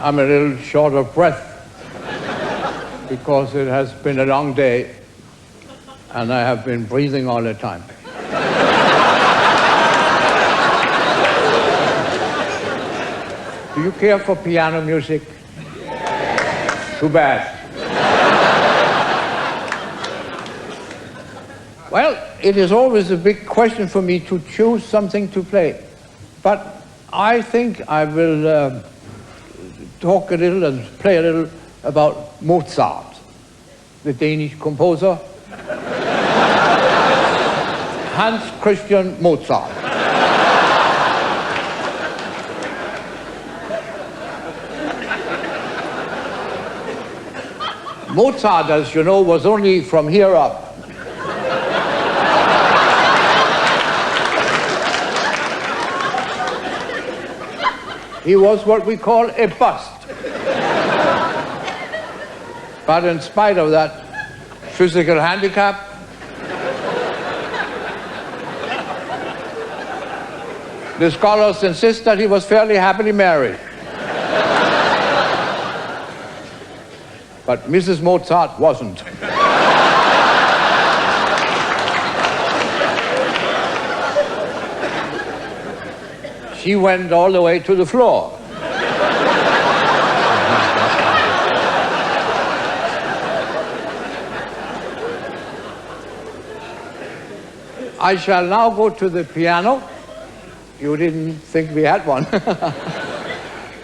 I'm a little short of breath because it has been a long day and I have been breathing all the time. Do you care for piano music? Yes. Too bad. Well, it is always a big question for me to choose something to play. But I think I will talk a little and play a little about Mozart, the Danish composer, Hans Christian Mozart. Mozart, as you know, was only from here up. He was what we call a bust. But in spite of that physical handicap, the scholars insist that he was fairly happily married. But Mrs. Mozart wasn't. She went all the way to the floor. I shall now go to the piano. You didn't think we had one.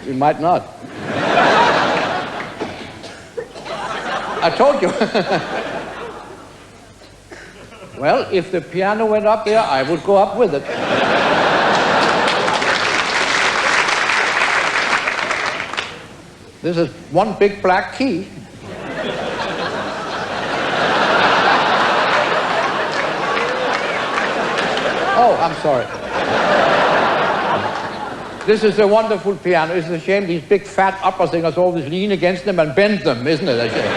We might not. I told you. Well, if the piano went up there, I would go up with it. This is one big black key. Oh, I'm sorry. This is a wonderful piano. It's a shame these big fat opera singers always lean against them and bend them, isn't it? A shame.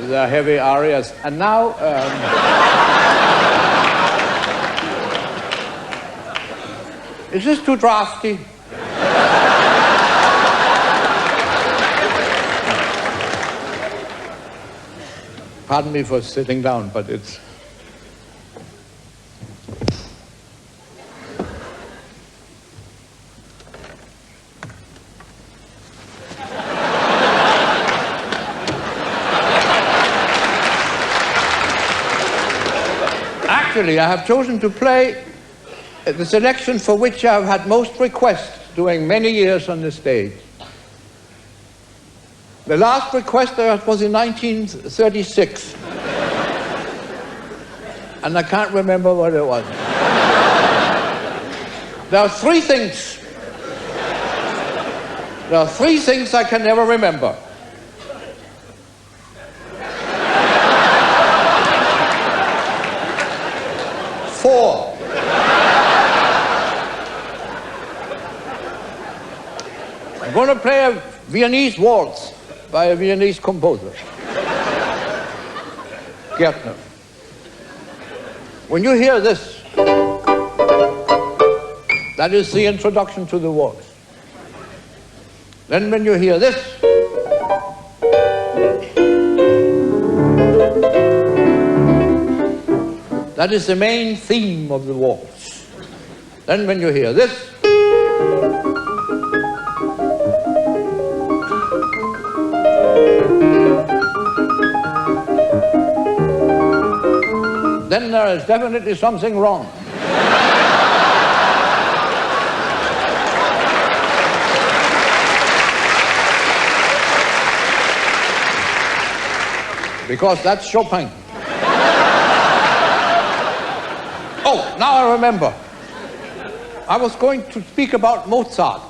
These are heavy arias. And now, is this too drafty? Pardon me for sitting down, but it's... Actually, I have chosen to play the selection for which I've had most requests during many years on the stage. The last request was in 1936. And I can't remember what it was. There are three things. There are three things I can never remember. Four. I'm going to play a Viennese waltz by a Viennese composer, Gärtner. When you hear this, that is the introduction to the waltz. Then when you hear this, that is the main theme of the waltz. Then when you hear this, then there is definitely something wrong. Because that's Chopin. Oh, now I remember. I was going to speak about Mozart.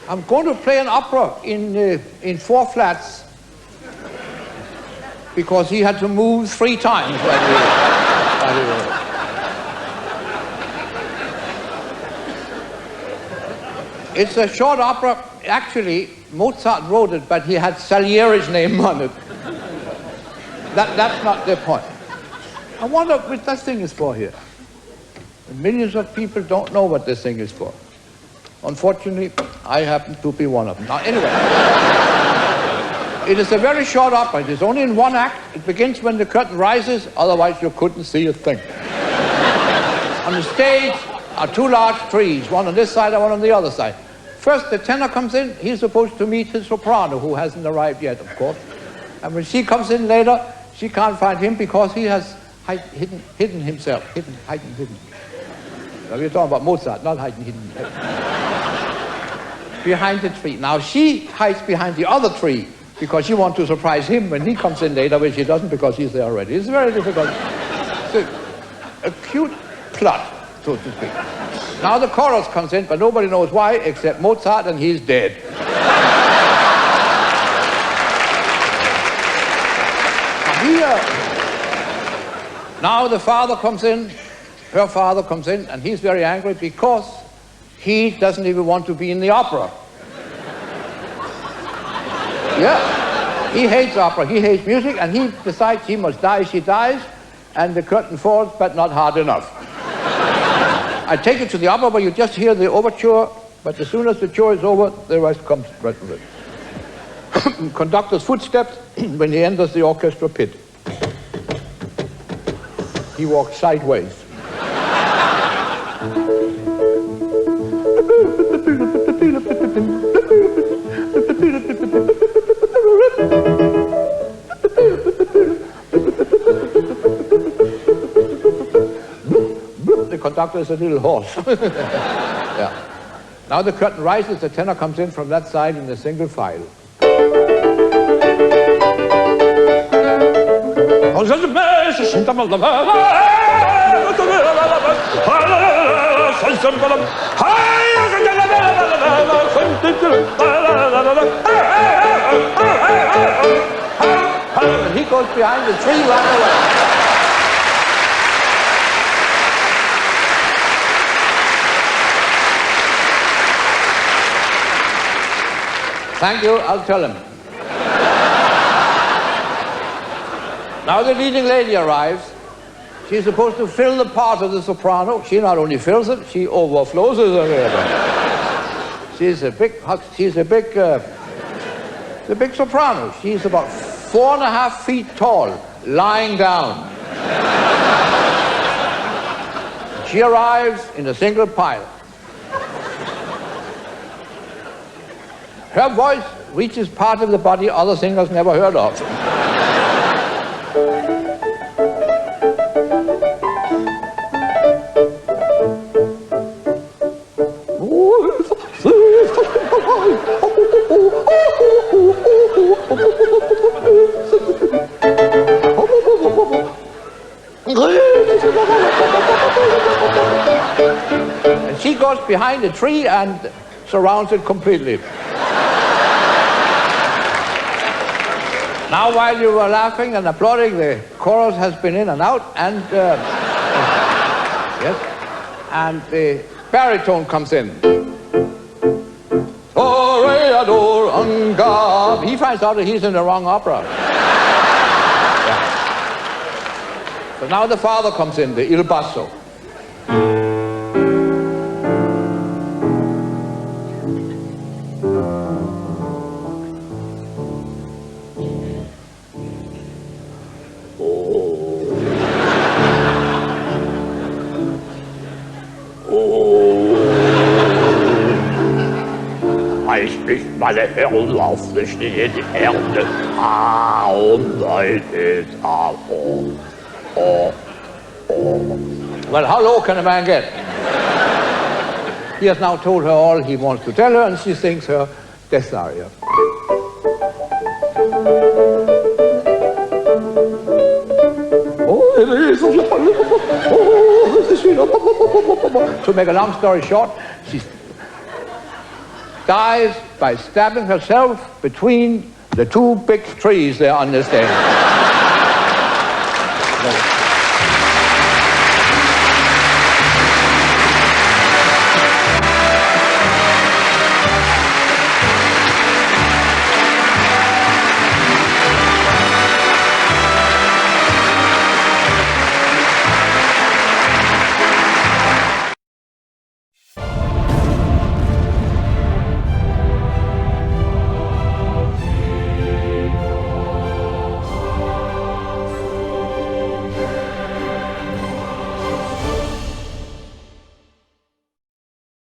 I'm going to play an opera in four flats because he had to move 3 times. It's a short opera. Actually, Mozart wrote it, but he had Salieri's name on it. That's not the point. I wonder what that thing is for here. And millions of people don't know what this thing is for. Unfortunately, I happen to be one of them. Now, anyway, it is a very short opera. It is only in one act. It begins when the curtain rises, otherwise you couldn't see a thing. On the stage are two large trees, one on this side and one on the other side. First, the tenor comes in. He's supposed to meet his soprano, who hasn't arrived yet, of course. And when she comes in later, she can't find him because he has hidden himself. Hidden. Now, we're talking about Mozart, not hidden. Behind the tree. Now, she hides behind the other tree because she wants to surprise him when he comes in later, which she doesn't because he's there already. It's very difficult. It's a cute plot, so to speak. Now the chorus comes in, but nobody knows why except Mozart, and he's dead. Now the father comes in, her father comes in, and he's very angry because he doesn't even want to be in the opera. Yeah, he hates opera, he hates music, and he decides he must die. She dies, and the curtain falls, but not hard enough. I take it to the opera where you just hear the overture, but as soon as the chore is over, the rest comes right with it. Conductor's footsteps when he enters the orchestra pit. He walks sideways. The conductor is a little hoarse. Yeah. Now the curtain rises, the tenor comes in from that side in the single file. And he goes behind the tree right away. Thank you, I'll tell him. Now the leading lady arrives. She's supposed to fill the part of the soprano. She not only fills it, she overflows it. She's a big soprano. She's about 4.5 feet tall, lying down. She arrives in a single pile. Her voice reaches part of the body other singers never heard of. And she goes behind the tree and surrounds it completely. Now, while you were laughing and applauding, the chorus has been in and out, and yes, and the baritone comes in. He finds out that he's in the wrong opera. Yeah. So now the father comes in, the il basso. Meine Herren, aufrichten die Erde. Well, how low can a man get? He has now told her all he wants to tell her, and she sings her death aria. To make a long story short, she dies by stabbing herself between the two big trees there on the stage.